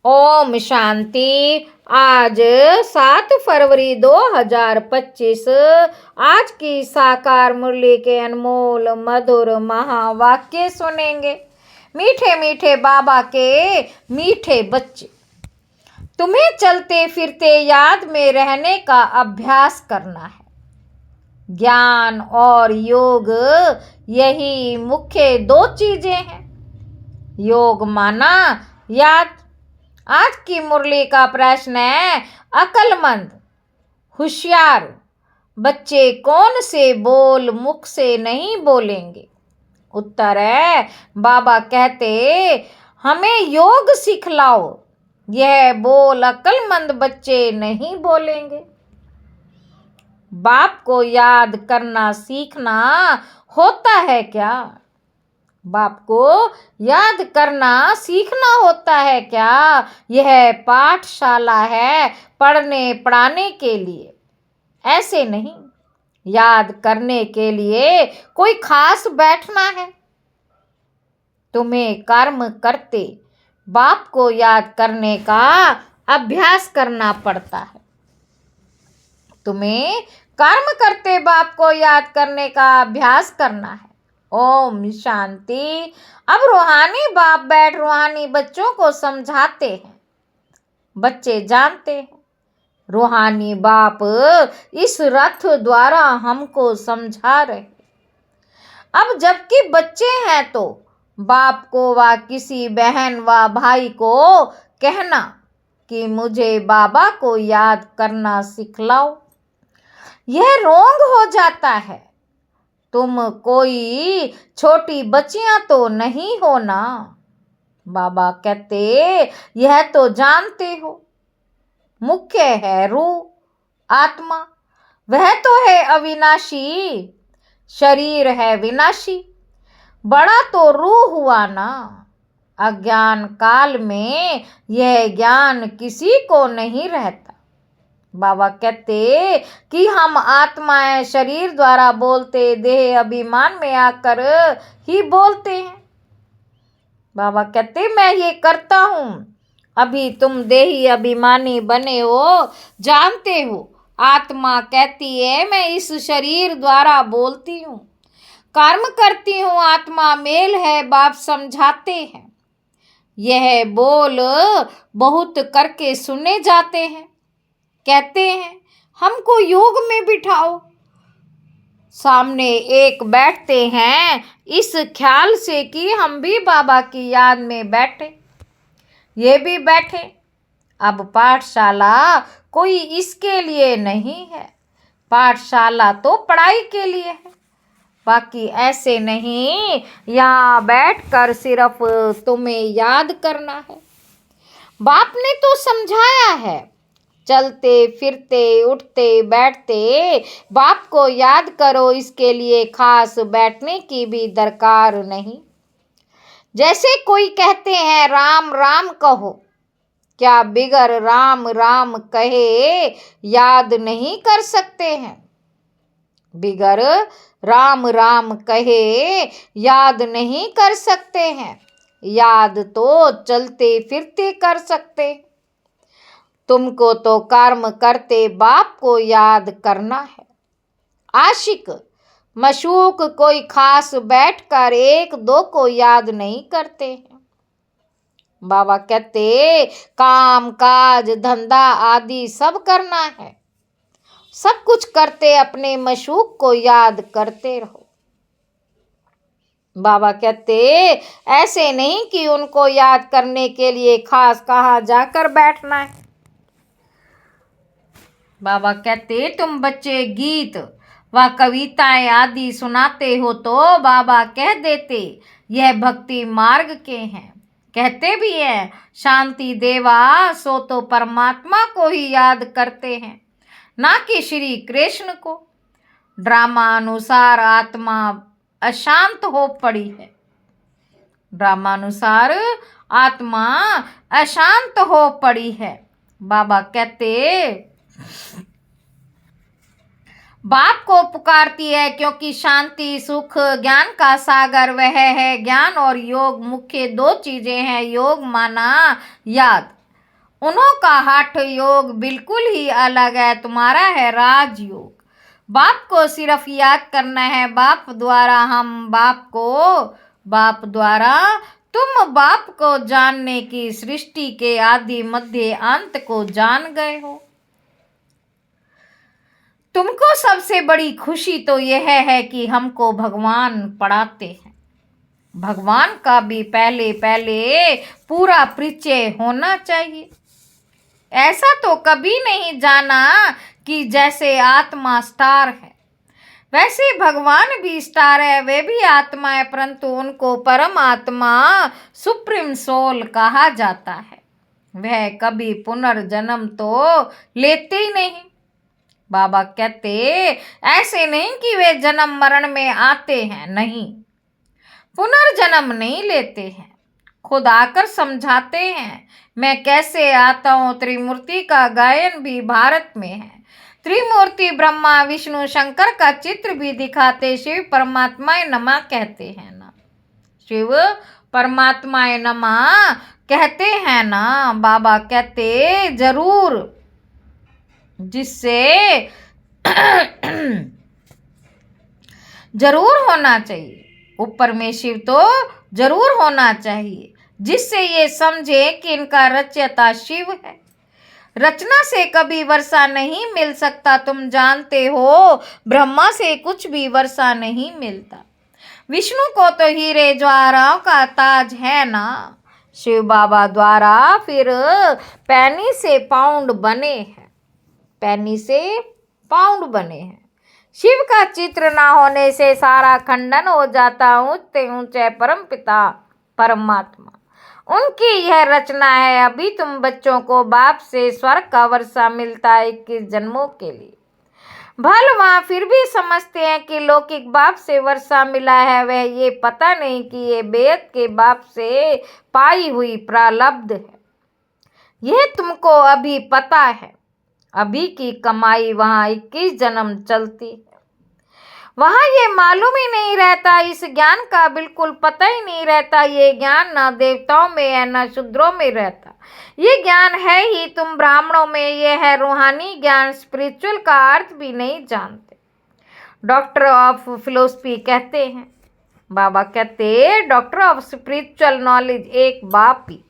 ओम शांति। आज 7 फरवरी 2025। आज की साकार मुरली के अनमोल मधुर महावाक्य सुनेंगे। मीठे मीठे बाबा के मीठे बच्चे, तुम्हें चलते फिरते याद में रहने का अभ्यास करना है। ज्ञान और योग, यही मुख्य 2 चीजें हैं। योग माना याद। आज की मुरली का प्रश्न है, अक्लमंद होशियार बच्चे कौन से बोल मुख से नहीं बोलेंगे? उत्तर है, बाबा कहते हमें योग सिखलाओ, यह बोल अक्लमंद बच्चे नहीं बोलेंगे। बाप को याद करना सीखना होता है क्या? बाप को याद करना सीखना होता है क्या? यह पाठशाला है पढ़ने पढ़ाने के लिए, ऐसे नहीं। याद करने के लिए कोई खास बैठना है। तुम्हें कर्म करते बाप को याद करने का अभ्यास करना पड़ता है। तुम्हें कर्म करते बाप को याद करने का अभ्यास करना है। ओम शांति। अब रूहानी बाप बैठ रूहानी बच्चों को समझाते हैं। बच्चे जानते हैं, रूहानी बाप इस रथ द्वारा हमको समझा रहे। अब जबकि बच्चे हैं तो बाप को व किसी बहन व भाई को कहना कि मुझे बाबा को याद करना सिखलाओ, यह रोंग हो जाता है। तुम कोई छोटी बच्चियां तो नहीं हो ना। बाबा कहते यह तो जानते हो, मुख्य है रूह आत्मा, वह तो है अविनाशी, शरीर है विनाशी, बड़ा तो रूह हुआ ना। अज्ञान काल में यह ज्ञान किसी को नहीं रहता। बाबा कहते कि हम आत्माएं शरीर द्वारा बोलते देह अभिमान में आकर ही बोलते हैं। बाबा कहते मैं ये करता हूँ, अभी तुम देही अभिमानी बने हो, जानते हो। आत्मा कहती है मैं इस शरीर द्वारा बोलती हूँ, कर्म करती हूँ, आत्मा मेल है, बाप समझाते हैं। यह बोल बहुत करके सुने जाते हैं। कहते हैं हमको योग में बिठाओ। सामने एक बैठते हैं इस ख्याल से कि हम भी बाबा की याद में बैठे, ये भी बैठे। अब पाठशाला कोई इसके लिए नहीं है, पाठशाला तो पढ़ाई के लिए है। बाकी ऐसे नहीं यहाँ बैठकर सिर्फ तुम्हें याद करना है। बाप ने तो समझाया है, चलते फिरते उठते बैठते बाप को याद करो, इसके लिए खास बैठने की भी दरकार नहीं। जैसे कोई कहते हैं राम राम कहो, क्या बिगर राम राम कहे याद नहीं कर सकते हैं? बिगर राम राम कहे याद नहीं कर सकते हैं। याद तो चलते फिरते कर सकते। तुमको तो कर्म करते बाप को याद करना है। आशिक मशूक कोई खास बैठकर एक दो को याद नहीं करते हैं। बाबा कहते काम काज धंधा आदि सब करना है, सब कुछ करते अपने मशूक को याद करते रहो। बाबा कहते ऐसे नहीं कि उनको याद करने के लिए खास कहाँ जाकर बैठना है। बाबा कहते तुम बच्चे गीत व कविताएं आदि सुनाते हो तो बाबा कह देते यह भक्ति मार्ग के हैं। कहते भी है शांति देवा सो तो परमात्मा को ही याद करते हैं, ना कि श्री कृष्ण को। ड्रामा अनुसार आत्मा अशांत हो पड़ी है। ड्रामा अनुसार आत्मा अशांत हो पड़ी है। बाबा कहते बाप को पुकारती है क्योंकि शांति सुख ज्ञान का सागर वह है। ज्ञान और योग मुख्य 2 चीजें हैं। योग माना याद, उन्हों का हठ योग बिल्कुल ही अलग है, तुम्हारा है राजयोग। बाप को सिर्फ याद करना है, बाप द्वारा हम बाप को, बाप द्वारा तुम बाप को जानने की सृष्टि के आदि मध्य अंत को जान गए हो। तुमको सबसे बड़ी खुशी तो यह है कि हमको भगवान पढ़ाते हैं। भगवान का भी पहले पहले पूरा परिचय होना चाहिए। ऐसा तो कभी नहीं जाना कि जैसे आत्मा स्टार है वैसे भगवान भी स्टार है, वे भी आत्मा है, परंतु उनको परमात्मा सुप्रीम सोल कहा जाता है। वह कभी पुनर्जन्म तो लेते ही नहीं। बाबा कहते ऐसे नहीं कि वे जन्म मरण में आते हैं, नहीं, पुनर्जन्म नहीं लेते हैं, खुद आकर समझाते हैं मैं कैसे आता हूँ। त्रिमूर्ति का गायन भी भारत में है। त्रिमूर्ति ब्रह्मा विष्णु शंकर का चित्र भी दिखाते, शिव परमात्माए नमः कहते हैं ना, शिव परमात्माए नमः कहते हैं ना। बाबा कहते जरूर, जिससे जरूर होना चाहिए, ऊपर में शिव तो जरूर होना चाहिए, जिससे ये समझे कि इनका रचयिता शिव है। रचना से कभी वर्षा नहीं मिल सकता, तुम जानते हो ब्रह्मा से कुछ भी वर्षा नहीं मिलता। विष्णु को तो हीरे ज्वाराओं का ताज है ना, शिव बाबा द्वारा फिर पैनी से पाउंड बने हैं, पैनी से पाउंड बने हैं। शिव का चित्र ना होने से सारा खंडन हो जाता। ऊंचे ऊंचे परम पिता परमात्मा, उनकी यह रचना है। अभी तुम बच्चों को बाप से स्वर्ग का वर्षा मिलता है 21 जन्मों के लिए। भल वहाँ फिर भी समझते हैं कि लौकिक बाप से वर्षा मिला है, वह ये पता नहीं कि ये बेद के बाप से पाई हुई प्रारब्ध है। यह तुमको अभी पता है। अभी की कमाई वहाँ 21 जन्म चलती है। वहाँ ये मालूम ही नहीं रहता, इस ज्ञान का बिल्कुल पता ही नहीं रहता। ये ज्ञान ना देवताओं में है ना शूद्रों में रहता, ये ज्ञान है ही तुम ब्राह्मणों में। ये है रूहानी ज्ञान, स्पिरिचुअल का अर्थ भी नहीं जानते। डॉक्टर ऑफ फिलोसफी कहते हैं, बाबा कहते डॉक्टर ऑफ स्पिरिचुअल नॉलेज एक बाप ही।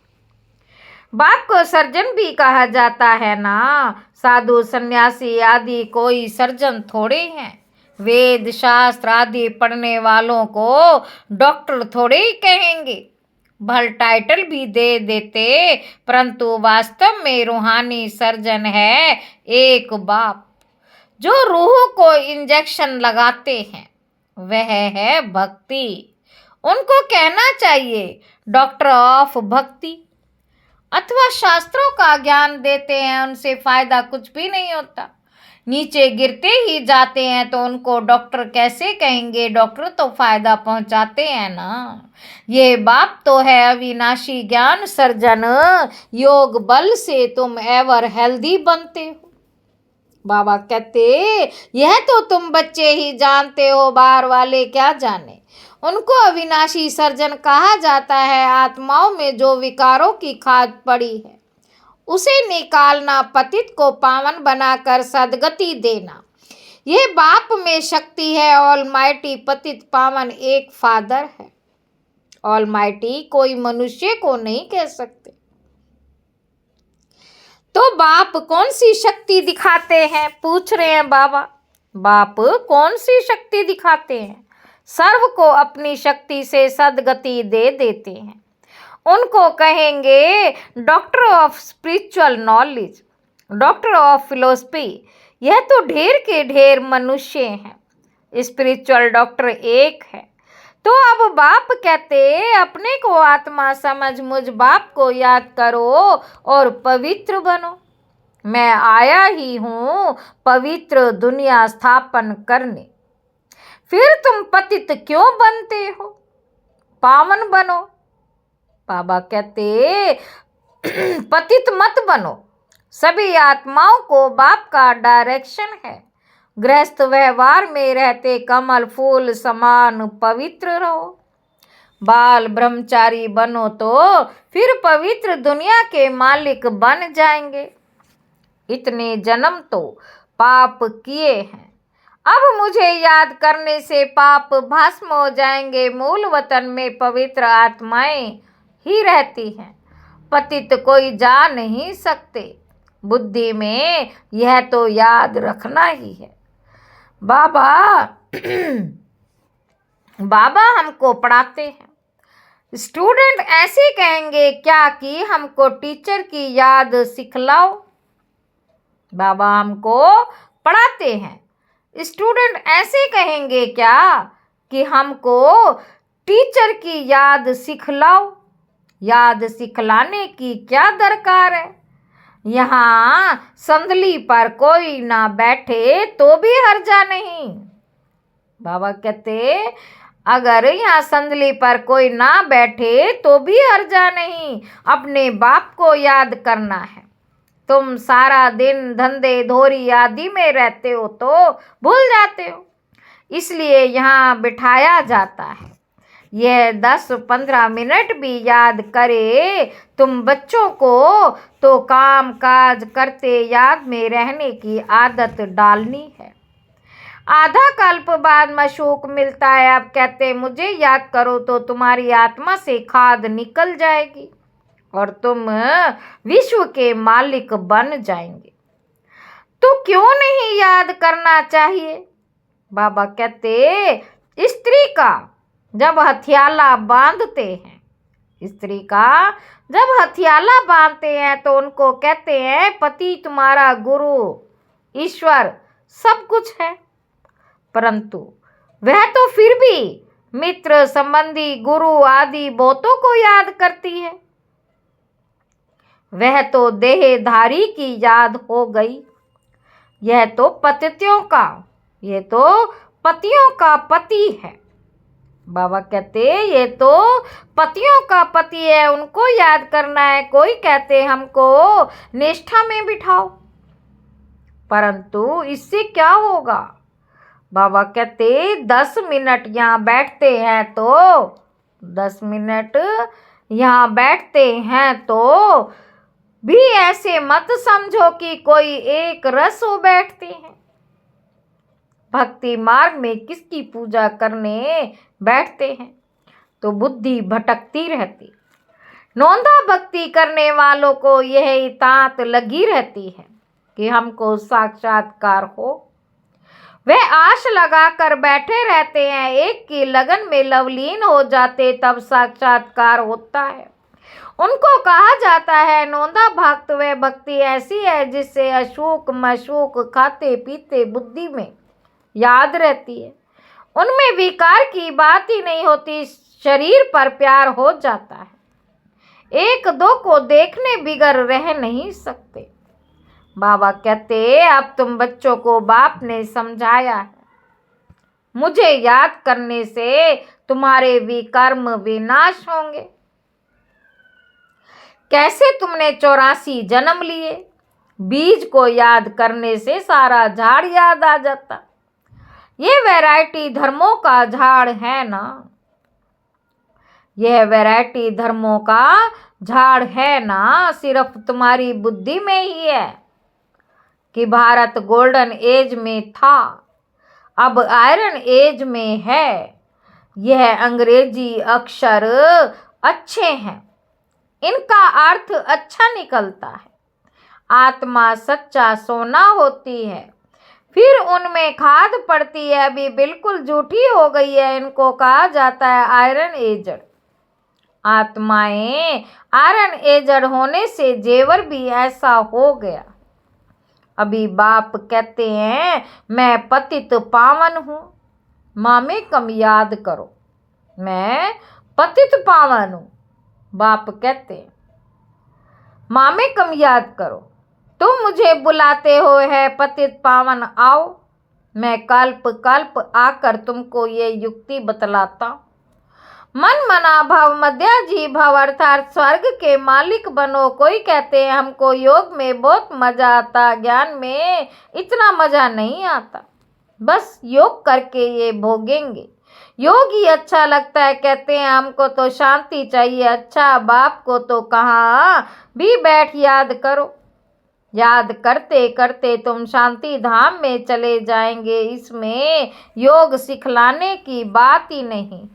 बाप को सर्जन भी कहा जाता है ना। साधु सन्यासी आदि कोई सर्जन थोड़े हैं। वेद शास्त्र आदि पढ़ने वालों को डॉक्टर थोड़े ही कहेंगे, भल टाइटल भी दे देते, परंतु वास्तव में रूहानी सर्जन है एक बाप, जो रूह को इंजेक्शन लगाते हैं। वह है भक्ति। उनको कहना चाहिए डॉक्टर ऑफ भक्ति। अथवा शास्त्रों का ज्ञान देते हैं, उनसे फायदा कुछ भी नहीं होता, नीचे गिरते ही जाते हैं, तो उनको डॉक्टर कैसे कहेंगे? डॉक्टर तो फायदा पहुंचाते हैं ना। ये बाप तो है अविनाशी ज्ञान सर्जन, योग बल से तुम एवर हेल्दी बनते हो। बाबा कहते यह तो तुम बच्चे ही जानते हो, बाहर वाले क्या जाने। उनको अविनाशी सर्जन कहा जाता है। आत्माओं में जो विकारों की खाद पड़ी है उसे निकालना, पतित को पावन बनाकर सदगति देना, यह बाप में शक्ति है। ऑलमाइटी पतित पावन एक फादर है। ऑलमाइटी कोई मनुष्य को नहीं कह सकते। तो बाप कौन सी शक्ति दिखाते हैं, पूछ रहे हैं बाबा। बाप कौन सी शक्ति दिखाते हैं? सर्व को अपनी शक्ति से सदगति दे देते हैं। उनको कहेंगे doctor of spiritual knowledge, doctor of philosophy. यह तो ढेर के ढेर मनुष्य हैं, स्पिरिचुअल डॉक्टर एक है। तो अब बाप कहते अपने को आत्मा समझ मुझ बाप को याद करो और पवित्र बनो। मैं आया ही हूँ पवित्र दुनिया स्थापन करने। फिर तुम पतित क्यों बनते हो? पावन बनो। बाबा कहते पतित मत बनो। सभी आत्माओं को बाप का डायरेक्शन है। गृहस्थ व्यवहार में रहते कमल फूल समान पवित्र रहो। बाल ब्रह्मचारी बनो तो फिर पवित्र दुनिया के मालिक बन जाएंगे। इतने जन्म तो पाप किए हैं, अब मुझे याद करने से पाप भस्म हो जाएंगे। मूल वतन में पवित्र आत्माएं ही रहती हैं, पतित कोई जा नहीं सकते। बुद्धि में यह तो याद रखना ही है। बाबा बाबा हमको पढ़ाते हैं। स्टूडेंट ऐसे कहेंगे क्या कि हमको टीचर की याद सिखलाओ। बाबा हमको पढ़ाते हैं। स्टूडेंट ऐसे कहेंगे क्या कि हमको टीचर की याद सिखलाओ। याद सिखलाने की क्या दरकार है। यहाँ संदली पर कोई ना बैठे तो भी हर्जा नहीं। बाबा कहते अगर यहाँ संदली पर कोई ना बैठे तो भी हर्जा नहीं। अपने बाप को याद करना है। तुम सारा दिन धंधे धोरी आदि में रहते हो तो भूल जाते हो, इसलिए यहाँ बिठाया जाता है। यह 10-15 मिनट भी याद करे तुम बच्चों को तो काम काज करते याद में रहने की आदत डालनी है। आधा कल्प बाद मशूक मिलता है। अब कहते मुझे याद करो तो तुम्हारी आत्मा से खाद निकल जाएगी और तुम विश्व के मालिक बन जाएंगे। तो क्यों नहीं याद करना चाहिए। बाबा कहते स्त्री का जब हथियाला बांधते हैं, स्त्री का जब हथियाला बांधते हैं तो उनको कहते हैं पति तुम्हारा गुरु ईश्वर सब कुछ है, परंतु वह तो फिर भी मित्र संबंधी गुरु आदि बहुतों को याद करती है। वह तो देहधारी की याद हो गई। यह तो पतियों का पति है। बाबा कहते ये तो पतियों का पति है, उनको याद करना है। कोई कहते हमको निष्ठा में बिठाओ, परंतु इससे क्या होगा। बाबा कहते 10 मिनट यहाँ बैठते हैं तो 10 मिनट यहाँ बैठते हैं तो भी ऐसे मत समझो कि कोई एक रस हो बैठते हैं। भक्ति मार्ग में किसकी पूजा करने बैठते हैं तो बुद्धि भटकती रहती। नौंधा भक्ति करने वालों को यह तात लगी रहती है कि हमको साक्षात्कार हो। वे आश लगाकर बैठे रहते हैं, एक की लगन में लवलीन हो जाते तब साक्षात्कार होता है। उनको कहा जाता है नौंधा भक्त। वह भक्ति ऐसी है जिससे अशोक मशूक खाते पीते बुद्धि में याद रहती है। उनमें विकार की बात ही नहीं होती, शरीर पर प्यार हो जाता है। एक दो को देखने बिगर रह नहीं सकते। बाबा कहते अब तुम बच्चों को बाप ने समझाया है, मुझे याद करने से तुम्हारे विकर्म विनाश होंगे। कैसे तुमने 84 जन्म लिए। बीज को याद करने से सारा झाड़ याद आ जाता। ये वैरायटी धर्मों का झाड़ है ना, यह वैरायटी धर्मों का झाड़ है ना, सिर्फ तुम्हारी बुद्धि में ही है कि भारत गोल्डन एज में था, अब आयरन एज में है। यह अंग्रेजी अक्षर अच्छे हैं, इनका अर्थ अच्छा निकलता है। आत्मा सच्चा सोना होती है, फिर उनमें खाद पड़ती है, अभी बिल्कुल झूठी हो गई है। इनको कहा जाता है आयरन एजड। आत्माएं आयरन एजड होने से जेवर भी ऐसा हो गया। अभी बाप कहते हैं मैं पतित पावन हूँ, मामे कम याद करो, मैं पतित पावन हूँ। बाप कहते हैं मामे कम याद करो, तुम मुझे बुलाते हो है पतित पावन आओ। मैं कल्प कल्प आकर तुमको ये युक्ति बतलाता। मन मना भव मध्याजी भव अर्थात स्वर्ग के मालिक बनो। कोई कहते हैं हमको योग में बहुत मजा आता, ज्ञान में इतना मजा नहीं आता, बस योग करके ये भोगेंगे। योगी अच्छा लगता है, कहते हैं हमको तो शांति चाहिए। अच्छा, बाप को तो कहाँ भी बैठ याद करो। याद करते करते तुम शांति धाम में चले जाएंगे। इसमें योग सिखलाने की बात ही नहीं।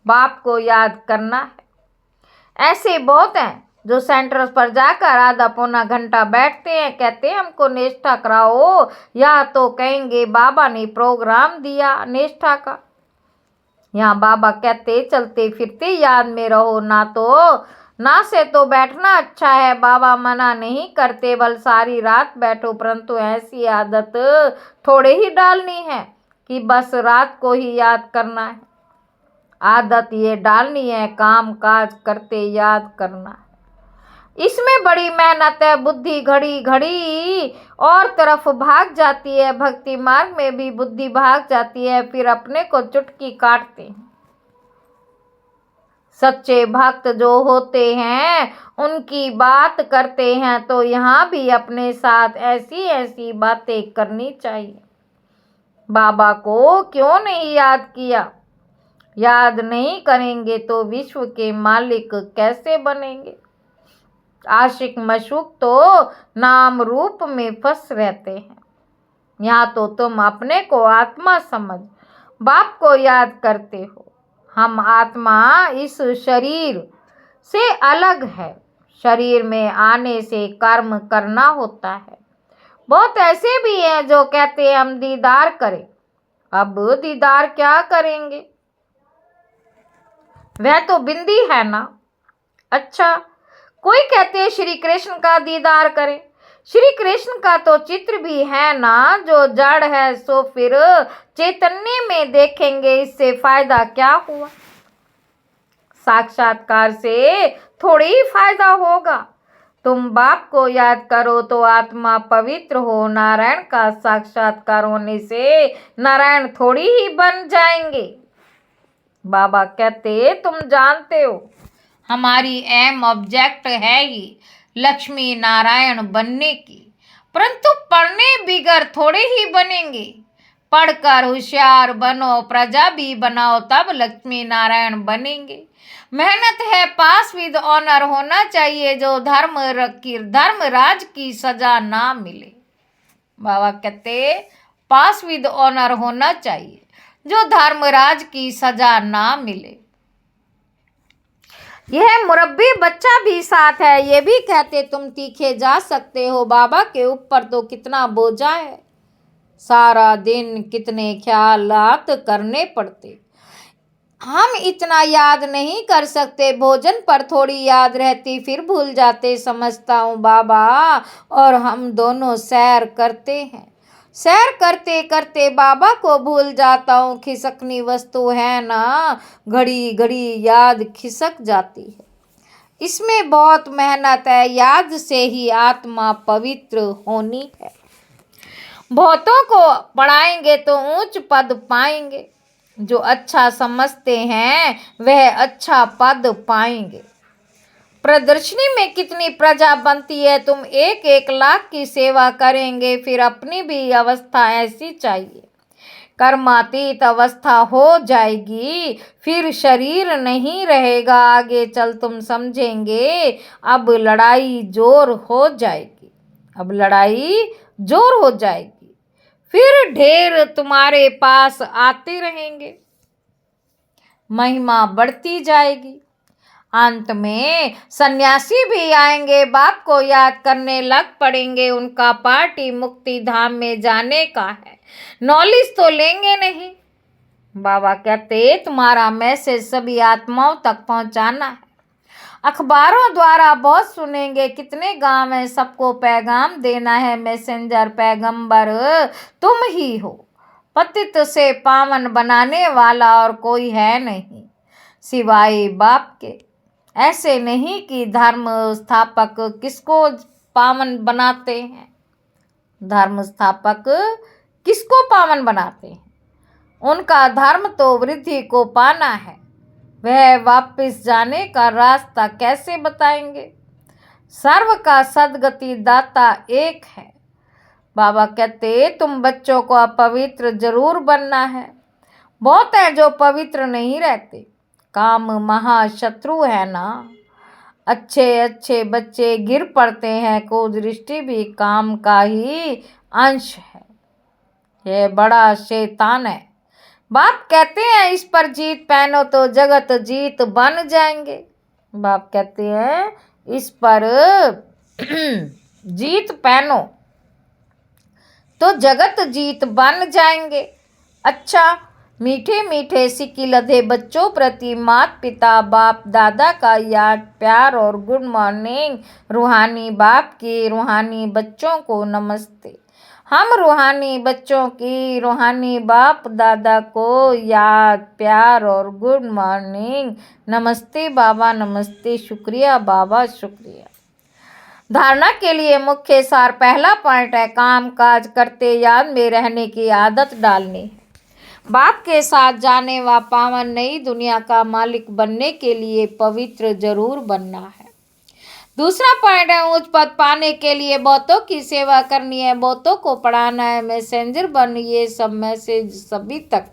बाप को याद करना है। ऐसे बहुत हैं जो सेंटर्स पर जाकर आधा पौना घंटा बैठते हैं, कहते हैं हमको निष्ठा कराओ, या तो कहेंगे बाबा ने प्रोग्राम दिया निष्ठा का। यहाँ बाबा कहते चलते फिरते याद में रहो। ना से तो बैठना अच्छा है, बाबा मना नहीं करते, बल सारी रात बैठो, परंतु ऐसी आदत थोड़े ही डालनी है कि बस रात को ही याद करना है। आदत ये डालनी है, काम काज करते याद करना है। इसमें बड़ी मेहनत है, बुद्धि घड़ी घड़ी और तरफ भाग जाती है। भक्ति मार्ग में भी बुद्धि भाग जाती है, फिर अपने को चुटकी काटते हैं। सच्चे भक्त जो होते हैं उनकी बात करते हैं, तो यहाँ भी अपने साथ ऐसी ऐसी बातें करनी चाहिए। बाबा को क्यों नहीं याद किया? याद नहीं करेंगे तो विश्व के मालिक कैसे बनेंगे? आशिक मशूक तो नाम रूप में फंस रहते हैं। यहाँ तो तुम अपने को आत्मा समझ बाप को याद करते हो। हम आत्मा इस शरीर से अलग है। शरीर में आने से कर्म करना होता है। बहुत ऐसे भी हैं जो कहते हैं हम दीदार करें। अब दीदार क्या करेंगे? वह तो बिंदी है ना। अच्छा, कोई कहते हैं श्री कृष्ण का दीदार करें। श्री कृष्ण का तो चित्र भी है ना, जो जड़ है सो फिर चैतन्य में देखेंगे, इससे फायदा क्या हुआ? साक्षात्कार से थोड़ी ही फायदा होगा। तुम बाप को याद करो तो आत्मा पवित्र हो। नारायण का साक्षात्कार होने से नारायण थोड़ी ही बन जाएंगे। बाबा कहते तुम जानते हो हमारी एम ऑब्जेक्ट है ही लक्ष्मी नारायण बनने की, परंतु पढ़ने बिगर थोड़े ही बनेंगे। पढ़कर होशियार बनो, प्रजा भी बनाओ, तब लक्ष्मी नारायण बनेंगे। मेहनत है, पास विद ऑनर होना चाहिए, जो धर्मराज की सजा ना मिले। बाबा कहते पास विद ऑनर होना चाहिए, जो धर्मराज की सजा ना मिले। यह मुरब्बी बच्चा भी साथ है, ये भी कहते तुम तीखे जा सकते हो। बाबा के ऊपर तो कितना बोझा है, सारा दिन कितने ख्यालात करने पड़ते। हम इतना याद नहीं कर सकते। भोजन पर थोड़ी याद रहती, फिर भूल जाते। समझता हूँ बाबा और हम दोनों सैर करते हैं। सैर करते करते बाबा को भूल जाता हूँ। खिसकनी वस्तु है ना, घड़ी घड़ी याद खिसक जाती है। इसमें बहुत मेहनत है, याद से ही आत्मा पवित्र होनी है। बहुतों को पढ़ाएंगे तो ऊंच पद पाएंगे। जो अच्छा समझते हैं वह अच्छा पद पाएंगे। प्रदर्शनी में कितनी प्रजा बनती है। तुम 1-1 लाख की सेवा करेंगे, फिर अपनी भी अवस्था ऐसी चाहिए। कर्मातीत अवस्था हो जाएगी, फिर शरीर नहीं रहेगा। आगे चल तुम समझेंगे। अब लड़ाई जोर हो जाएगी। फिर ढेर तुम्हारे पास आते रहेंगे। महिमा बढ़ती जाएगी। अंत में सन्यासी भी आएंगे, बाप को याद करने लग पड़ेंगे। उनका पार्टी मुक्ति धाम में जाने का है, नॉलेज तो लेंगे नहीं। बाबा कहते तुम्हारा मैसेज सभी आत्माओं तक पहुंचाना है। अखबारों द्वारा बहुत सुनेंगे, कितने गांव हैं, सबको पैगाम देना है। मैसेंजर पैगंबर तुम ही हो। पतित से पावन बनाने वाला और कोई है नहीं सिवाय बाप के। ऐसे नहीं कि धर्म स्थापक किसको पावन बनाते हैं। धर्म स्थापक किसको पावन बनाते हैं? उनका धर्म तो वृद्धि को पाना है। वह वापस जाने का रास्ता कैसे बताएंगे? सर्व का सद्गति दाता एक है। बाबा कहते तुम बच्चों को अपवित्र जरूर बनना है। बहुत है जो पवित्र नहीं रहते। काम महाशत्रु है ना। अच्छे अच्छे बच्चे गिर पड़ते हैं। कुदृष्टि भी काम का ही अंश है। ये बड़ा शैतान है। बाप कहते हैं इस पर जीत पहनो तो जगत जीत बन जाएंगे। बाप कहते हैं इस पर जीत पहनो तो जगत जीत बन जाएंगे। अच्छा, मीठे मीठे सिक्की लधे बच्चों प्रति माता पिता बाप दादा का याद प्यार और गुड मॉर्निंग। रूहानी बाप की रूहानी बच्चों को नमस्ते। हम रूहानी बच्चों की रूहानी बाप दादा को याद प्यार और गुड मॉर्निंग। नमस्ते बाबा, नमस्ते, शुक्रिया बाबा, शुक्रिया। धारणा के लिए मुख्य सार पहला पॉइंट है काम काज करते याद में रहने की आदत डालनी। बाप के साथ जाने व पावन नई दुनिया का मालिक बनने के लिए पवित्र जरूर बनना है। दूसरा पॉइंट है उच्च पद पाने के लिए बहुतों की सेवा करनी है, बहुतों को पढ़ाना है, मैसेंजर बन ये सब मैसेज सभी तक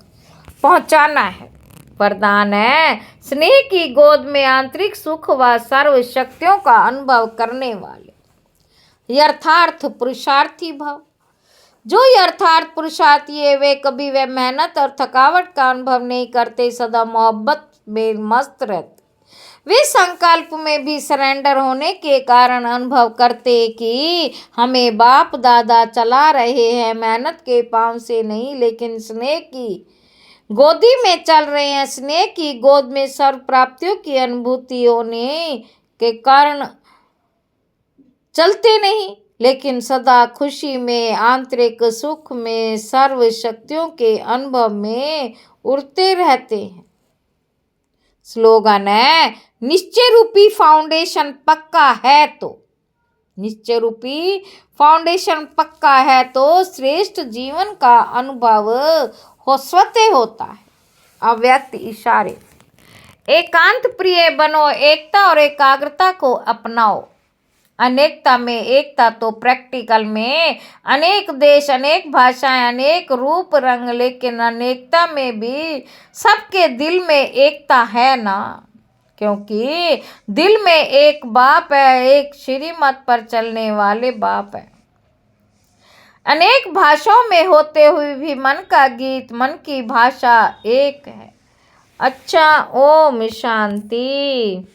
पहुंचाना है। वरदान है स्नेह की गोद में आंतरिक सुख व सर्व शक्तियों का अनुभव करने वाले यथार्थ पुरुषार्थी भव। जो यथार्थ पुरुषार्थी है वे मेहनत और थकावट का अनुभव नहीं करते, सदा मोहब्बत में मस्त रहते। वे संकल्प में भी सरेंडर होने के कारण अनुभव करते कि हमें बाप दादा चला रहे हैं, मेहनत के पांव से नहीं लेकिन स्नेह की गोदी में चल रहे हैं। स्नेह की गोद में सर्व प्राप्तियों की अनुभूति होने के कारण चलते नहीं लेकिन सदा खुशी में, आंतरिक सुख में, सर्व शक्तियों के अनुभव में उड़ते रहते हैं। स्लोगन है निश्चय रूपी फाउंडेशन पक्का है तो, निश्चय रूपी फाउंडेशन पक्का है तो श्रेष्ठ जीवन का अनुभव हो स्वतः होता है। अव्यक्त इशारे। एकांत प्रिय बनो, एकता और एकाग्रता को अपनाओ। अनेकता में एकता तो प्रैक्टिकल में अनेक देश, अनेक भाषाएं, अनेक रूप रंग, लेकिन अनेकता में भी सबके दिल में एकता है ना। क्योंकि दिल में एक बाप है, एक श्रीमत पर चलने वाले बाप है। अनेक भाषाओं में होते हुए भी मन का गीत, मन की भाषा एक है। अच्छा, ओम शांति।